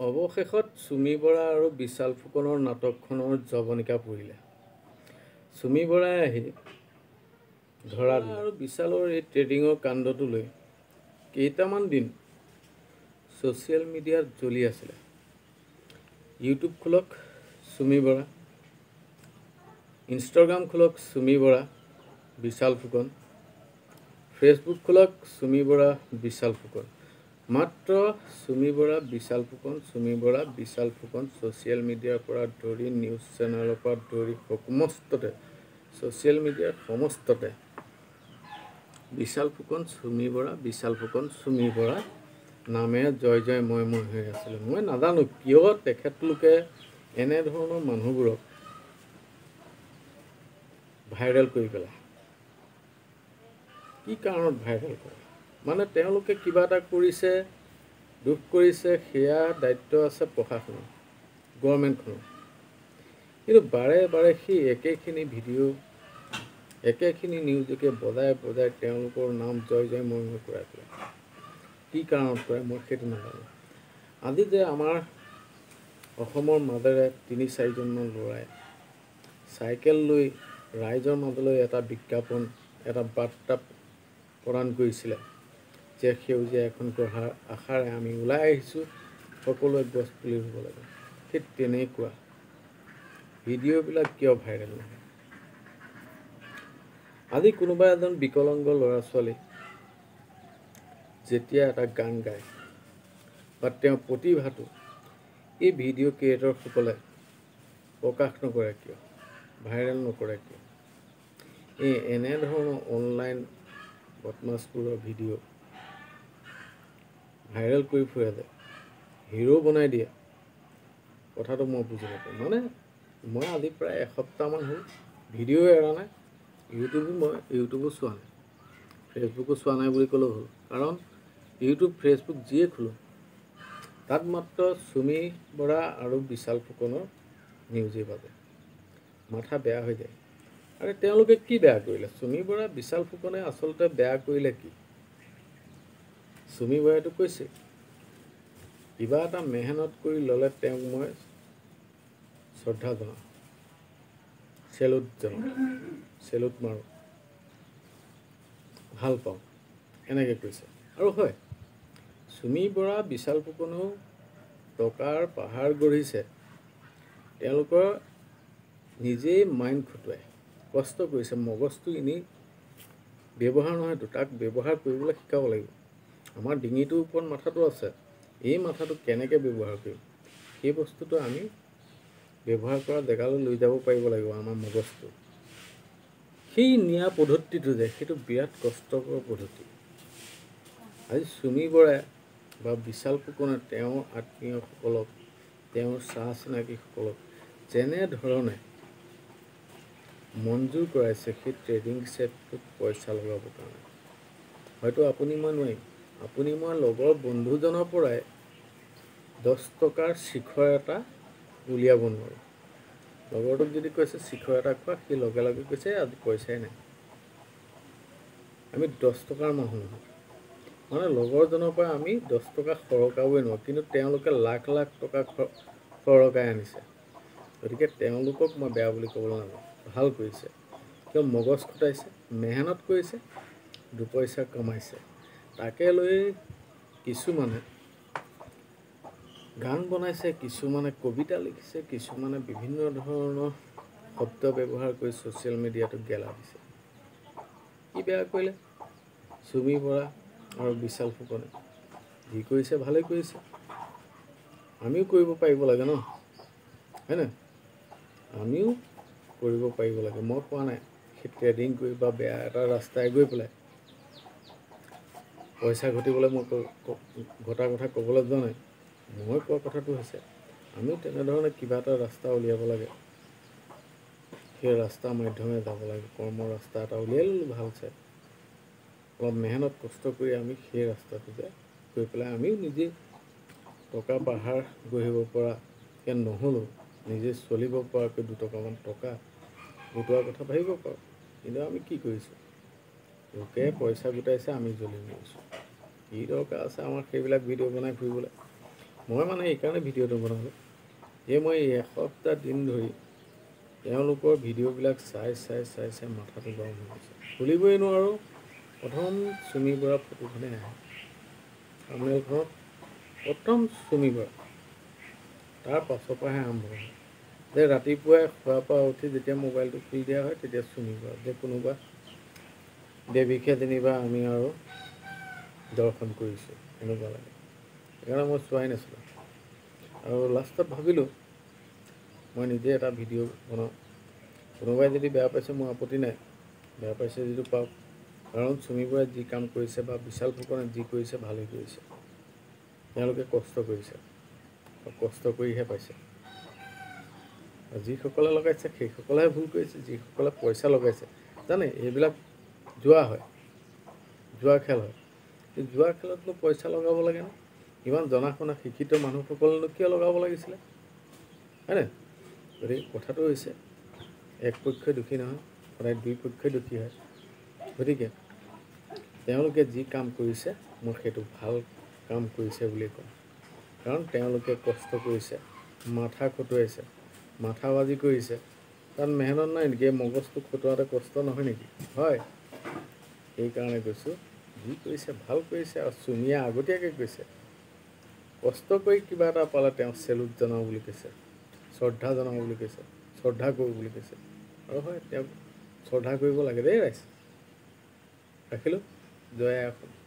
অৱশেষত চুমি বৰা আৰু বিশাল ফুকনৰ নাটকখনৰ জৱনিকা পৰিলে। চুমি বৰাই আহি ধৰা দিলে আৰু বিশালৰ এই ট্ৰেডিঙৰ কাণ্ডটো লৈ কেইটামান দিন ছ'চিয়েল মিডিয়াত জ্বলি আছিলে। ইউটিউব খোলক চুমি বৰা, ইনষ্টাগ্ৰাম খোলক চুমি বৰা বিশাল ফুকন, ফেচবুক খোলক চুমি বৰা বিশাল ফুকন। মাত্ৰ চুমি বৰা বিশাল ফুকন, চুমি বৰা বিশাল ফুকন ছ'চিয়েল মিডিয়াৰ পৰা ধৰি নিউজ চেনেলৰ পৰা ধৰি সমস্ততে ছ'চিয়েল মিডিয়াৰ সমস্ততে বিশাল ফুকন চুমি বৰা বিশাল ফুকন চুমি বৰা নামেৰে জয় জয় মই হৈ আছিলে। মই নাজানো কিয় তেখেতলোকে এনেধৰণৰ মানুহবোৰক ভাইৰেল কৰি পেলায়। কি কাৰণত ভাইৰেল কৰে? মানে তেওঁলোকে কিবা এটা কৰিছে, দুখ কৰিছে, সেয়া দায়িত্ব আছে প্ৰশাসনৰ, গভৰ্ণমেণ্টখনৰ। কিন্তু বাৰে বাৰে সেই একেখিনি ভিডিঅ' একেখিনি নিউজকে বজাই বজাই তেওঁলোকৰ নাম জয় জয় মই কৰাই পেলাই। কি কাৰণত কৰে মই সেইটো নাজানো। আজি যে আমাৰ অসমৰ মাজেৰে ৩-৪জনমান ল'ৰাই চাইকেল লৈ ৰাইজৰ মাজলৈ এটা বিজ্ঞাপন, এটা বাৰ্তা প্ৰদান কৰিছিলে যে সেউজীয়া এখন গঢ়াৰ আশাৰে আমি ওলাই আহিছোঁ, সকলোৱে গছ পুলি ৰুব লাগে। সেই তেনেকুৱা ভিডিঅ'বিলাক কিয় ভাইৰেল নহয়? আজি কোনোবা এজন বিকলাংগ ল'ৰা ছোৱালী যেতিয়া এটা গান গায় বা তেওঁৰ প্ৰতিভাটো এই ভিডিঅ' ক্ৰিয়েটৰসকলে প্ৰকাশ নকৰে কিয়, ভাইৰেল নকৰে কিয়? এনেধৰণৰ অনলাইন বদমাছবোৰৰ ভিডিঅ' ভাইৰেল কৰি ফুৰে যে, হিৰ' বনাই দিয়ে, কথাটো মই বুজি নাপাওঁ। মানে মই আজি প্ৰায় এসপ্তাহমান হ'ল ভিডিঅ' এৰা নাই। ইউটিউবো চোৱা নাই, ফেচবুকো চোৱা নাই বুলি ক'লেও হ'ল। কাৰণ ইউটিউব ফেচবুক যিয়ে খোলো তাত মাত্ৰ চুমি বৰা আৰু বিশাল ফুকনৰ নিউজেই পাবে। মাথা বেয়া হৈ যায়। আৰু তেওঁলোকে কি বেয়া কৰিলে? চুমি বৰা বিশাল ফুকনে আচলতে বেয়া কৰিলে কি? চুমি বৰাইতো কৈছে কিবা এটা মেহনত কৰি ল'লে তেওঁক মই শ্ৰদ্ধা জনাওঁ, চেলুট মাৰোঁ, ভাল পাওঁ, এনেকৈ কৈছে। আৰু হয়, চুমি বৰা বিশাল ফুকনেও টকাৰ পাহাৰ গঢ়িছে। তেওঁলোকৰ নিজেই মাইণ্ড খটুৱাই কষ্ট কৰিছে। মগজটো এনেই ব্যৱহাৰ নহয়তো, তাক ব্যৱহাৰ কৰিবলৈ শিকাব লাগিব। আমাৰ ডিঙিটোৰ ওপৰত মাথাটো আছে, এই মাথাটো কেনেকৈ ব্যৱহাৰ কৰিম সেই বস্তুটো আমি ব্যৱহাৰ কৰা জেগালৈ লৈ যাব পাৰিব লাগিব। আমাৰ মগজটো সেই নিয়া পদ্ধতিটো যে সেইটো বিৰাট কষ্টকৰ পদ্ধতি। আজি চুমি বৰাই বা বিশাল ফুকনে তেওঁৰ আত্মীয়সকলক, তেওঁৰ চাহ চিনাকিসকলক যেনেধৰণে মঞ্জুৰ কৰাইছে সেই ট্ৰেডিং ছেটটোত পইচা লগাবৰ কাৰণে, হয়তো আপুনি মই নোৱাৰিম। আপুনি মই লগৰ বন্ধুজনৰ পৰাই 10 টকাৰ শিখৰ এটা উলিয়াব নোৱাৰোঁ। লগৰটোক যদি কৈছে শিখৰ এটা খোৱা, সি লগে লগে কৈছে আজি পইচাই নাই। আমি 10 টকাৰ মানুহ নহয়। মানে লগৰজনৰ পৰা আমি 10 টকা সৰকাবই নোৱাৰোঁ, কিন্তু তেওঁলোকে লাখ লাখ টকা সৰকাই আনিছে। গতিকে তেওঁলোকক মই বেয়া বুলি ক'বলৈ নাযাওঁ, ভাল কৰিছে। কিয় মগজ খটাইছে, মেহনত কৰিছে, দুপইচা কমাইছে। তাকে লৈ কিছুমানে গান বনাইছে, কিছুমানে কবিতা লিখিছে, কিছুমানে বিভিন্ন ধৰণৰ শব্দ ব্যৱহাৰ কৰি ছ'চিয়েল মিডিয়াটো গেলা দিছে। কি বেয়া কৰিলে? চুমি বৰা আৰু বিশাল ফুকনে যি কৰিছে ভালেই কৰিছে। আমিও কৰিব পাৰিব লাগে ন, হয়নে? আমিও কৰিব পাৰিব লাগে। মই কোৱা নাই সেই ট্ৰেডিং কৰি বা বেয়া এটা ৰাস্তাই গৈ পেলাই পইচা ঘটিবলৈ মই ঘটাৰ কথা ক'বলৈ যোৱা নাই। মই কোৱা কথাটো হৈছে আমিও তেনেধৰণে কিবা এটা ৰাস্তা উলিয়াব লাগে। সেই ৰাস্তাৰ মাধ্যমে যাব লাগে। কৰ্মৰ ৰাস্তা এটা উলিয়াই ল'লোঁ ভাল চাই, অলপ মেহনত কষ্ট কৰি আমি সেই ৰাস্তাটোতে গৈ পেলাই আমিও নিজে টকা পাহাৰ গঢ়িব পৰাকৈ নহ'লেও নিজে চলিব পৰাকৈ 2 টকামান টকা গোটোৱাৰ কথা ভাবিব পাৰোঁ। কিন্তু আমি কি কৰিছোঁ? লোকে পইচা গোটাইছে, আমি জ্বলি মৰিছোঁ। কি দৰকাৰ আছে আমাৰ সেইবিলাক ভিডিঅ' বনাই ফুৰিবলৈ? মই মানে এইকাৰণে ভিডিঅ'টো বনালোঁ যে মই এসপ্তাহ দিন ধৰি তেওঁলোকৰ ভিডিঅ'বিলাক চাই মাথাটো গৰম হৈ গৈছে। খুলিবই নোৱাৰোঁ। প্ৰথম চুমি বৰা ফটোখনে আহে থাম্বনেইলখনত, প্ৰথম চুমি বৰা। তাৰ পাছৰ পৰাহে আৰম্ভ হয় যে ৰাতিপুৱাই খোৱাৰ পৰা উঠি যেতিয়া মোবাইলটো খুলি দিয়া হয় তেতিয়া চুমি বৰা, যে কোনোবা দেৱীকে যেনিবা আমি আৰু দৰ্শন কৰিছোঁ এনেকুৱা লাগে। সেইকাৰণে মই চোৱাই নাছিলোঁ। আৰু লাষ্টত ভাবিলোঁ মই নিজে এটা ভিডিঅ' বনাওঁ, কোনোবাই যদি বেয়া পাইছে মোৰ আপত্তি নাই, বেয়া পাইছে যিটো পাওক। কাৰণ চুমি বৰাই যি কাম কৰিছে বা বিশাল ফুকনে যি কৰিছে ভালেই কৰিছে। তেওঁলোকে কষ্ট কৰিছে, কষ্ট কৰিহে পাইছে। যিসকলে লগাইছে সেইসকলেহে ভুল কৰিছে, যিসকলে পইচা লগাইছে জানে এইবিলাক জুৱা হয়, জুৱা খেল হয়। এই জুৱা খেলতনো পইচা লগাব লাগেনে? ইমান জনা শুনা শিক্ষিত মানুহসকলেনো কিয় লগাব লাগিছিলে, হয়নে? গতিকে কথাটো হৈছে এক পক্ষই দোষী নহয়, সদায় দুই পক্ষই দোষী হয়। গতিকে তেওঁলোকে যি কাম কৰিছে মই সেইটো ভাল কাম কৰিছে বুলি ক'ম। কাৰণ তেওঁলোকে কষ্ট কৰিছে, মাথা খটুৱাইছে, মাথাবাজি কৰিছে। তাত মেহনত নাই নেকি? মগজটো খটুৱাওঁতে কষ্ট নহয় নেকি? হয়। সেইকাৰণে কৈছোঁ যি কৰিছে ভাল কৰিছে। আৰু চুমিয়ে আগতীয়াকৈ কৈছে কষ্ট কৰি কিবা এটা পালে তেওঁ চেলুট জনাওঁ বুলি কৈছে, শ্ৰদ্ধা জনাওঁ বুলি কৈছে, শ্ৰদ্ধা কৰোঁ বুলি কৈছে। আৰু হয়, তেওঁক শ্ৰদ্ধা কৰিব লাগে দেই ৰাইজ। ৰাখিলোঁ। জয় আই অসম।